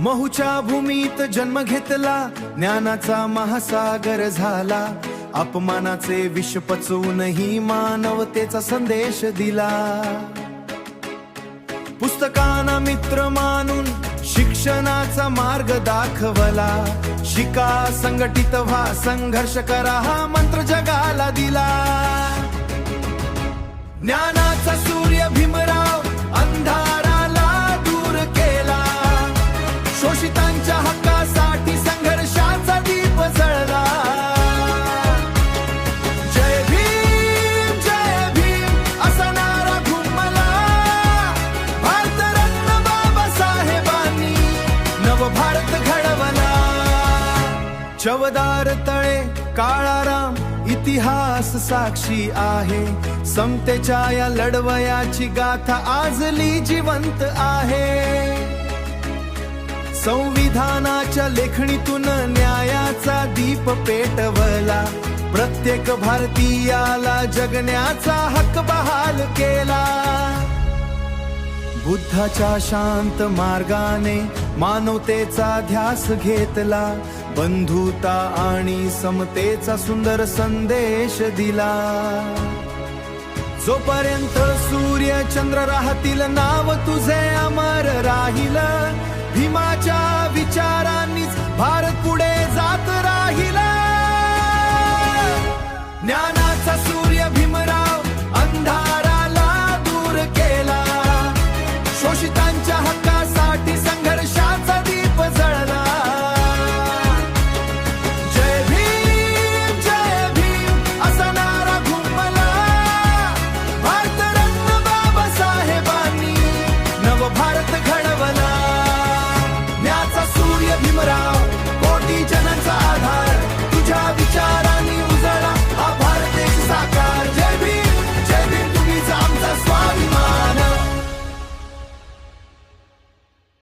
महूच्या भूमीत जन्म घेतला, ज्ञानाचा महासागर झाला, अपमानाचे विष पचवूनही मानवतेचा संदेश दिला. पुस्तकांना मित्र मानून शिक्षणाचा मार्ग दाखवला, शिका संघटित व्हा संघर्ष करा हा मंत्र जगाला दिला. ज्ञानाचा सूर्य भीमराव अंधाराला दूर केला, शोषितांच्या हक्कासाठी संघर्षाचा दीप जळला. जय भीम असा नारा घुमला, भारतरत्न बाबासाहेबांनी नवभारत घडवला. चवदार तळे काळाराम इतिहास साक्षी आहे, समतेच्या या लढवयाची गाथा आजली जिवंत आहे. संविधानाच्या लेखणीतून न्यायाचा दीप पेटवला, प्रत्येक भारतीयाला जगण्याचा हक्क बहाल केला. बुद्धाच्या शांत मार्गाने मानवतेचा ध्यास घेतला, बंधुता आणि समतेचा सुंदर संदेश दिला. जोपर्यंत सूर्य चंद्र राहतील नाव तुझे अमर राहील, भीमाच्या विचारांनीच भारत पुढे